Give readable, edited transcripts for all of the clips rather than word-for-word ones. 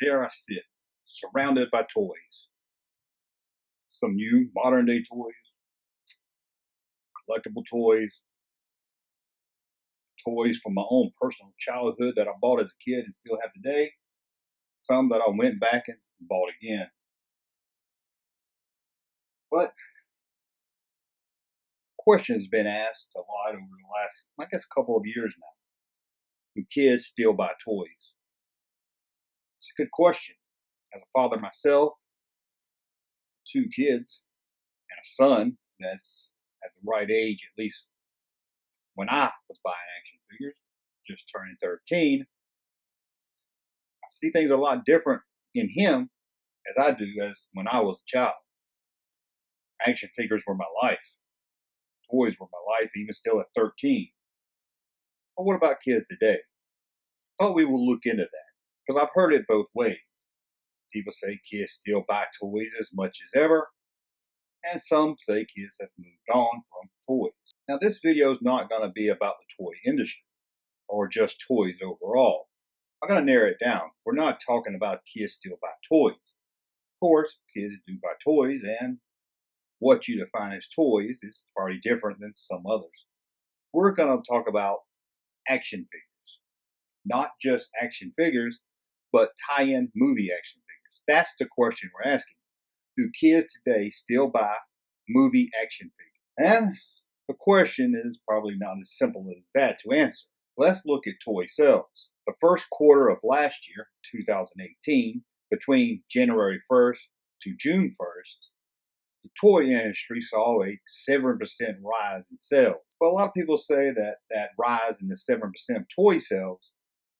Here I sit, surrounded by toys. Some new modern day toys, collectible toys, toys from my own personal childhood that I bought as a kid and still have today. Some that I went back and bought again. But the question has been asked a lot over the last, I guess, couple of years now. Do kids still buy toys? It's a good question. As a father myself, two kids, and a son that's at the right age, at least when I was buying action figures, just turning 13, I see things a lot different in him as I do as when I was a child. Action figures were my life. Toys were my life, even still at 13. But what about kids today? I thought we would look into that because I've heard it both ways. People say kids still buy toys as much as ever, and some say kids have moved on from toys. Now, this video is not going to be about the toy industry or just toys overall. I'm going to narrow it down. We're not talking about kids still buy toys. Of course, kids do buy toys, and what you define as toys is probably different than some others. We're going to talk about action figures. Not just action figures, but tie-in movie action figures. That's the question we're asking. Do kids today still buy movie action figures? And the question is probably not as simple as that to answer. Let's look at toy sales. The first quarter of last year, 2018, between January 1st to June 1st, the toy industry saw a 7% rise in sales. But a lot of people say that that rise in the 7% toy sales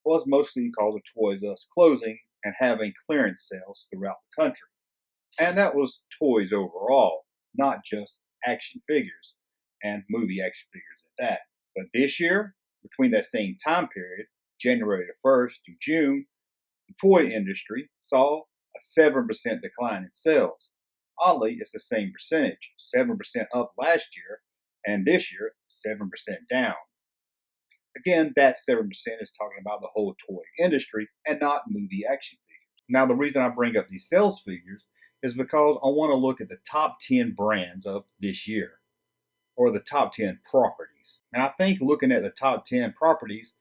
was mostly because of Toys R Us closing and having clearance sales throughout the country. And that was toys overall, not just action figures and movie action figures at that. But this year, between that same time period, January the 1st to June, the toy industry saw a 7% decline in sales. Oddly, it's the same percentage, 7% up last year, and this year, 7% down. Again, that 7% is talking about the whole toy industry and not movie action figures. Now, the reason I bring up these sales figures is because I want to look at the top 10 brands of this year, or the top 10 properties. And I think looking at the top 10 properties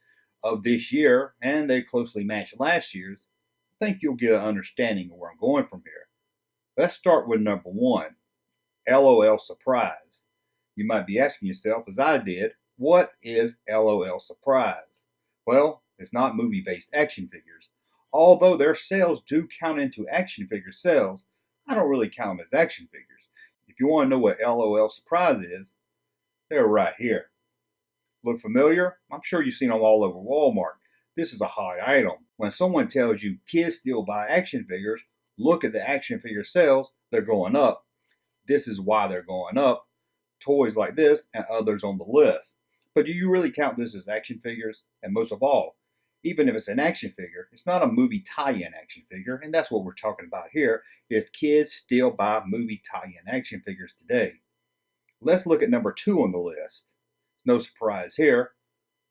of this year, and they closely match last year's, I think you'll get an understanding of where I'm going from here. Let's start with number one, LOL Surprise. You might be asking yourself, as I did, what is LOL Surprise? Well, it's not movie-based action figures. Although their sales do count into action figure sales, I don't really count them as action figures. If you want to know what LOL Surprise is, they're right here. Look familiar? I'm sure you've seen them all over Walmart. This is a hot item. When someone tells you kids still buy action figures, look at the action figure sales, they're going up. This is why they're going up. Toys like this and others on the list. But do you really count this as action figures? And most of all, even if it's an action figure, it's not a movie tie-in action figure, and that's what we're talking about here, if kids still buy movie tie-in action figures today. Let's look at number 2 on the list. No surprise here,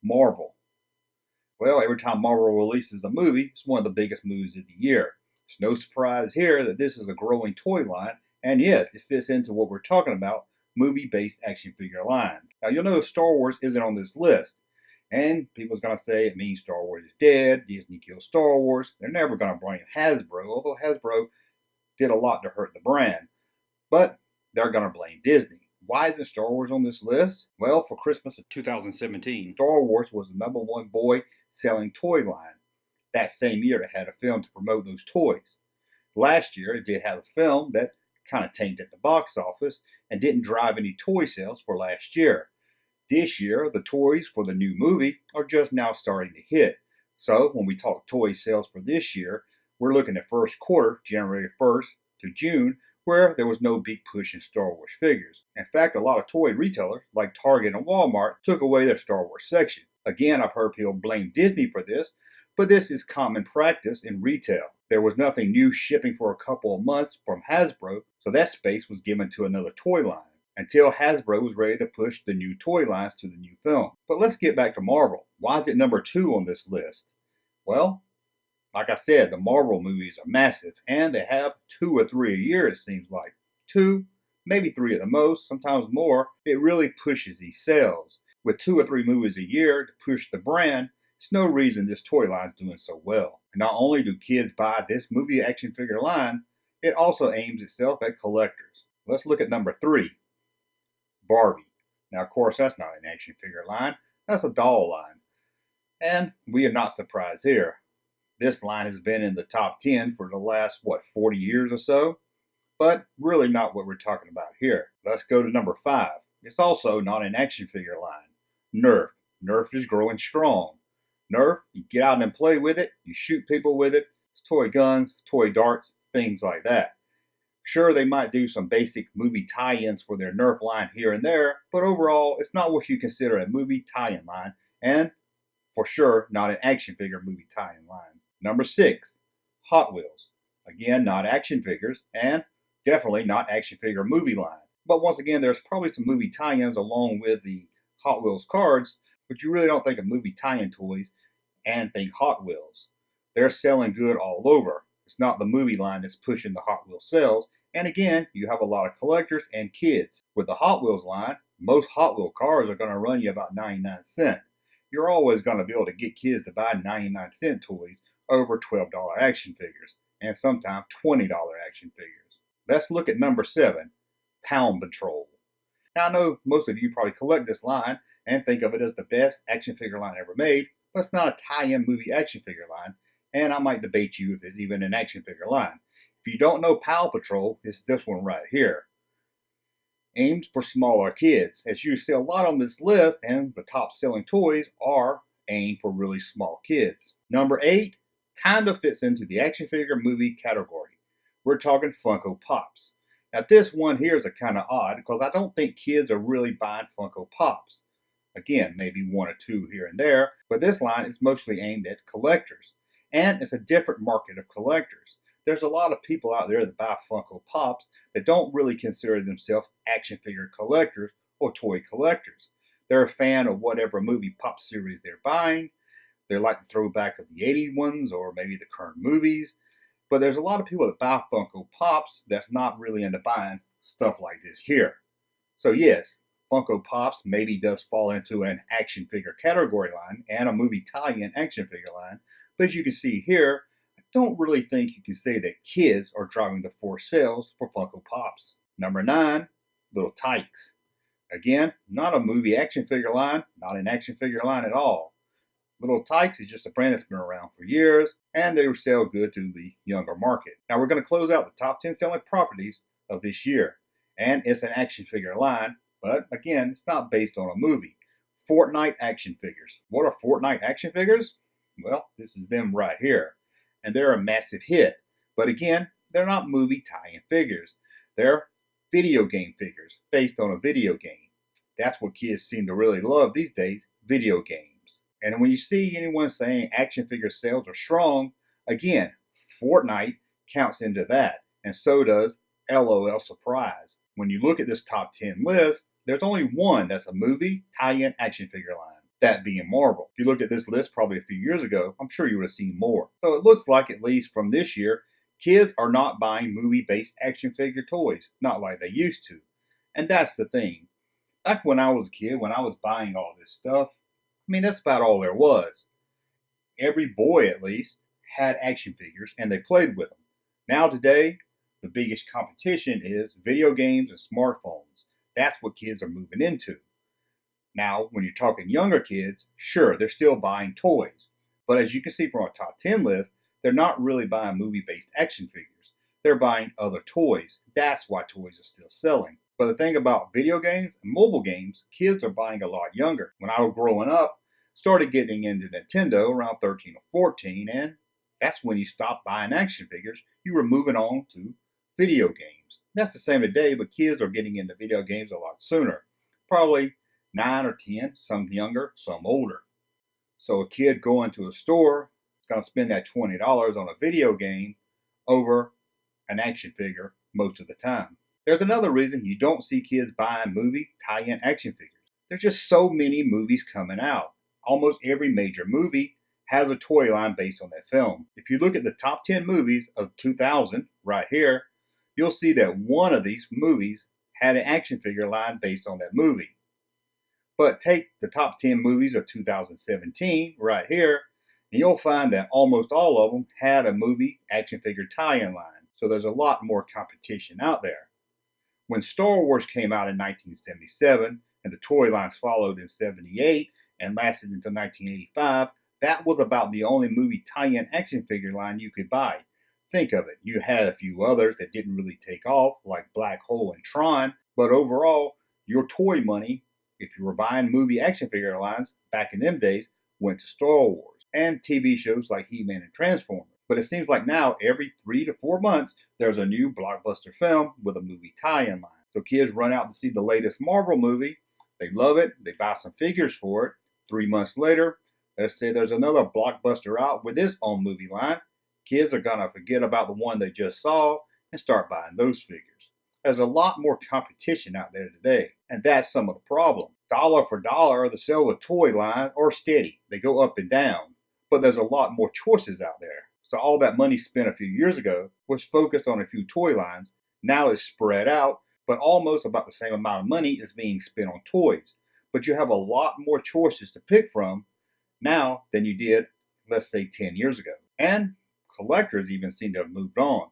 Marvel. Well, every time Marvel releases a movie, it's one of the biggest movies of the year. It's no surprise here that this is a growing toy line, and yes, it fits into what we're talking about, movie-based action figure lines. Now, you'll notice Star Wars isn't on this list. And people's going to say it means Star Wars is dead, Disney killed Star Wars. They're never going to blame Hasbro, although Hasbro did a lot to hurt the brand. But they're going to blame Disney. Why isn't Star Wars on this list? Well, for Christmas of 2017, Star Wars was the #1 boy selling toy line. That same year, it had a film to promote those toys. Last year, it did have a film that kind of tanked at the box office and didn't drive any toy sales for last year. This year, the toys for the new movie are just now starting to hit. So when we talk toy sales for this year, we're looking at first quarter, January 1st to June, where there was no big push in Star Wars figures. In fact, a lot of toy retailers, like Target and Walmart, took away their Star Wars section. Again, I've heard people blame Disney for this, but this is common practice in retail. There was nothing new shipping for a couple of months from Hasbro, so that space was given to another toy line, until Hasbro was ready to push the new toy lines to the new film. But let's get back to Marvel. Why is it number 2 on this list? Well, Like I said, the Marvel movies are massive, and they have 2 or 3 a year, it seems like. 2, maybe 3 at the most, sometimes more. It really pushes these sales. With 2 or 3 movies a year to push the brand, it's no reason this toy line is doing so well. And not only do kids buy this movie action figure line, it also aims itself at collectors. Let's look at number 3, Barbie. Now, of course, that's not an action figure line, that's a doll line. And we are not surprised here. This line has been in the top 10 for the last, 40 years or so? But really not what we're talking about here. Let's go to number 5. It's also not an action figure line. Nerf. Nerf is growing strong. Nerf, you get out and play with it, you shoot people with it. It's toy guns, toy darts, things like that. Sure, they might do some basic movie tie-ins for their Nerf line here and there, but overall, it's not what you consider a movie tie-in line, and for sure, not an action figure movie tie-in line. Number 6, Hot Wheels. Again, not action figures, and definitely not action figure movie line. But once again, there's probably some movie tie-ins along with the Hot Wheels cards, but you really don't think of movie tie-in toys and think Hot Wheels. They're selling good all over. It's not the movie line that's pushing the Hot Wheels sales. And again, you have a lot of collectors and kids. With the Hot Wheels line, most Hot Wheel cars are going to run you about 99 cents. You're always going to be able to get kids to buy 99-cent toys over $12 action figures, and sometimes $20 action figures. Let's look at number 7, Pound Patrol. Now, I know most of you probably collect this line and think of it as the best action figure line ever made, but it's not a tie-in movie action figure line, and I might debate you if it's even an action figure line. If you don't know Pound Patrol, it's this one right here. Aimed for smaller kids. As you see a lot on this list, and the top selling toys are aimed for really small kids. Number 8 kind of fits into the action figure movie category. We're talking Funko Pops. Now this one here is a kind of odd because I don't think kids are really buying Funko Pops. Again, maybe 1 or 2 here and there, but this line is mostly aimed at collectors. And it's a different market of collectors. There's a lot of people out there that buy Funko Pops that don't really consider themselves action figure collectors or toy collectors. They're a fan of whatever movie pop series they're buying. They like the throwback of the 80s ones or maybe the current movies. But there's a lot of people that buy Funko Pops that's not really into buying stuff like this here. So yes, Funko Pops maybe does fall into an action figure category line and a movie tie-in action figure line. But as you can see here, I don't really think you can say that kids are driving the force sales for Funko Pops. Number 9, Little Tikes. Again, not a movie action figure line, not an action figure line at all. Little Tikes is just a brand that's been around for years, and they sell good to the younger market. Now we're going to close out the top 10 selling properties of this year, and it's an action figure line, but again, it's not based on a movie. Fortnight action figures. What are Fortnight action figures? Well, this is them right here, and they're a massive hit. But again, they're not movie tie-in figures. They're video game figures based on a video game. That's what kids seem to really love these days, video games. And when you see anyone saying action figure sales are strong, again, Fortnite counts into that, and so does LOL Surprise. When you look at this top 10 list, there's only one that's a movie tie-in action figure line, that being Marvel. If you looked at this list probably a few years ago, I'm sure you would have seen more. So it looks like, at least from this year, kids are not buying movie-based action figure toys, not like they used to. And that's the thing. Back when I was a kid, when I was buying all this stuff, I mean, that's about all there was. Every boy, at least, had action figures, and they played with them. Now today, the biggest competition is video games and smartphones. That's what kids are moving into. Now, when you're talking younger kids, sure, they're still buying toys. But as you can see from our top 10 list, they're not really buying movie-based action figures. They're buying other toys. That's why toys are still selling. But the thing about video games and mobile games, kids are buying a lot younger. When I was growing up, started getting into Nintendo around 13 or 14, and that's when you stopped buying action figures. You were moving on to video games. That's the same today, but kids are getting into video games a lot sooner. Probably 9 or 10, some younger, some older. So a kid going to a store is going to spend that $20 on a video game over an action figure most of the time. There's another reason you don't see kids buying movie tie-in action figures. There's just so many movies coming out. Almost every major movie has a toy line based on that film. If you look at the top 10 movies of 2000 right here, you'll see that one of these movies had an action figure line based on that movie. But take the top 10 movies of 2017 right here, and you'll find that almost all of them had a movie action figure tie-in line. So there's a lot more competition out there. When Star Wars came out in 1977 and the toy lines followed in 78 and lasted until 1985, that was about the only movie tie-in action figure line you could buy. Think of it. You had a few others that didn't really take off, like Black Hole and Tron, but overall, your toy money, if you were buying movie action figure lines back in them days, went to Star Wars and TV shows like He-Man and Transformers. But it seems like now every 3 to 4 months, there's a new blockbuster film with a movie tie-in line. So kids run out to see the latest Marvel movie. They love it. They buy some figures for it. 3 months later, let's say there's another blockbuster out with its own movie line. Kids are going to forget about the one they just saw and start buying those figures. There's a lot more competition out there today, and that's some of the problem. Dollar for dollar, the sale of a toy line are steady. They go up and down, but there's a lot more choices out there. So all that money spent a few years ago was focused on a few toy lines. Now it's spread out, but almost about the same amount of money is being spent on toys. But you have a lot more choices to pick from now than you did, let's say, 10 years ago. And collectors even seem to have moved on.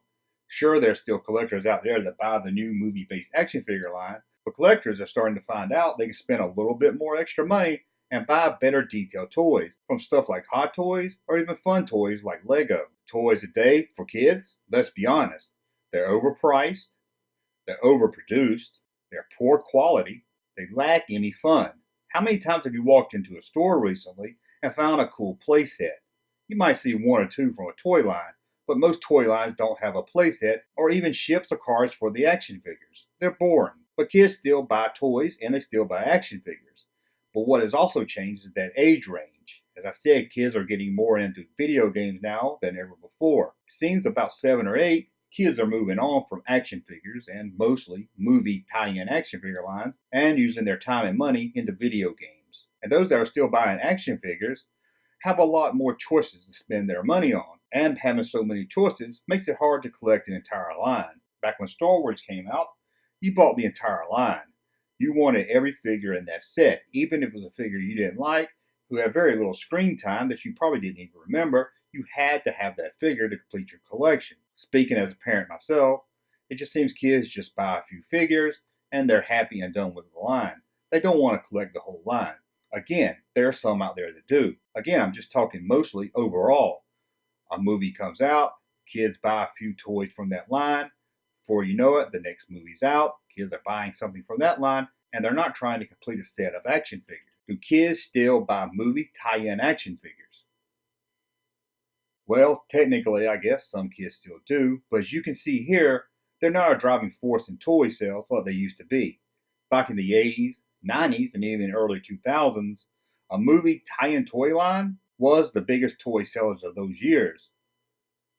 Sure, there's still collectors out there that buy the new movie-based action figure line, but collectors are starting to find out they can spend a little bit more extra money and buy better detailed toys from stuff like Hot Toys or even fun toys like Lego. Toys today for kids, let's be honest, they're overpriced, they're overproduced, they're poor quality, they lack any fun. How many times have you walked into a store recently and found a cool playset? You might see 1 or 2 from a toy line, but most toy lines don't have a playset or even ships or cards for the action figures. They're boring, but kids still buy toys and they still buy action figures. But what has also changed is that age range. As I said, kids are getting more into video games now than ever before. It seems about 7 or 8, kids are moving on from action figures and mostly movie tie-in action figure lines and using their time and money into video games. And those that are still buying action figures have a lot more choices to spend their money on. And having so many choices makes it hard to collect an entire line. Back when Star Wars came out, you bought the entire line. You wanted every figure in that set, even if it was a figure you didn't like, who had very little screen time that you probably didn't even remember. You had to have that figure to complete your collection. Speaking as a parent myself, it just seems kids just buy a few figures and they're happy and done with the line. They don't want to collect the whole line. Again, there are some out there that do. Again, I'm just talking mostly overall. A movie comes out, kids buy a few toys from that line. Before you know it, the next movie's out, kids are buying something from that line, and they're not trying to complete a set of action figures. Do kids still buy movie tie-in action figures? Well, technically, I guess some kids still do, but as you can see here, they're not a driving force in toy sales like they used to be. Back in the 80s, 90s, and even early 2000s, a movie tie-in toy line was the biggest toy sellers of those years.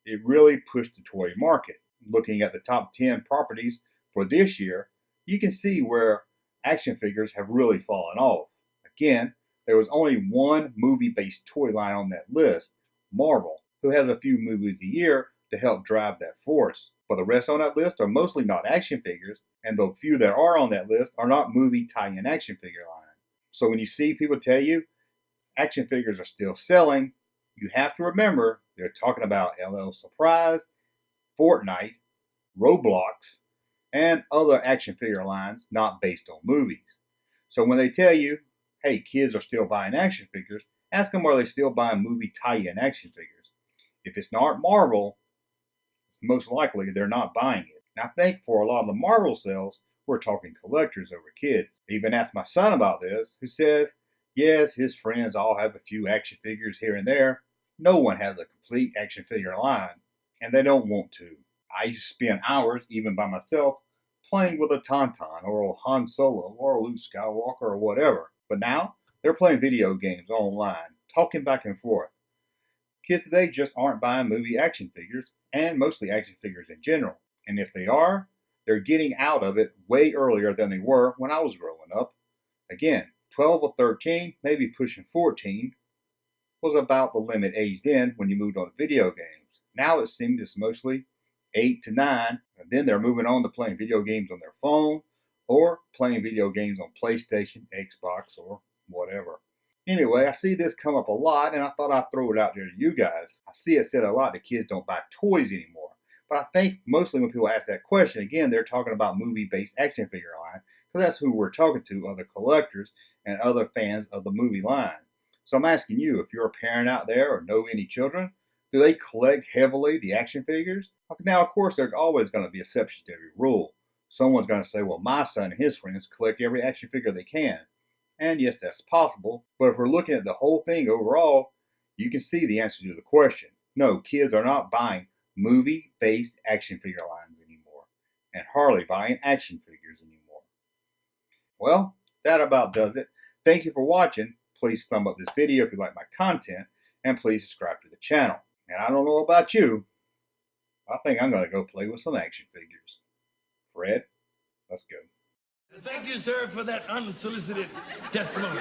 It really pushed the toy market. Looking at the top 10 properties for this year, you can see where action figures have really fallen off. Again, there was only one movie-based toy line on that list, Marvel, who has a few movies a year to help drive that force. But the rest on that list are mostly not action figures, and the few that are on that list are not movie tie-in action figure line. So when you see people tell you action figures are still selling, you have to remember they're talking about LL Surprise, Fortnight, Roblox, and other action figure lines not based on movies. So when they tell you, hey, kids are still buying action figures, ask them, are they still buying movie tie-in action figures? If it's not Marvel, it's most likely they're not buying it. And I think for a lot of the Marvel sales, we're talking collectors over kids. I even asked my son about this, who says, yes, his friends all have a few action figures here and there. No one has a complete action figure line, and they don't want to. I used to spend hours, even by myself, playing with a Tauntaun or a Han Solo or a Luke Skywalker or whatever. But now, they're playing video games online, talking back and forth. Kids today just aren't buying movie action figures, and mostly action figures in general. And if they are, they're getting out of it way earlier than they were when I was growing up. Again, 12 or 13, maybe pushing 14. was about the limit age then when you moved on to video games. Now it seems it's mostly 8 to 9, and then they're moving on to playing video games on their phone or playing video games on PlayStation, Xbox, or whatever. Anyway, I see this come up a lot, and I thought I'd throw it out there to you guys. I see it said a lot that kids don't buy toys anymore. But I think mostly when people ask that question, again, they're talking about movie-based action figure line, because that's who we're talking to, other collectors and other fans of the movie line. So I'm asking you, if you're a parent out there or know any children, do they collect heavily the action figures? Now, of course, there's always going to be exceptions to every rule. Someone's going to say, well, my son and his friends collect every action figure they can. And yes, that's possible. But if we're looking at the whole thing overall, you can see the answer to the question. No, kids are not buying movie-based action figure lines anymore, and hardly buying action figures anymore. Well, that about does it. Thank you for watching. Please thumb up this video if you like my content, and please subscribe to the channel. And I don't know about you, I think I'm going to go play with some action figures. Fred, let's go. Thank you, sir, for that unsolicited testimony.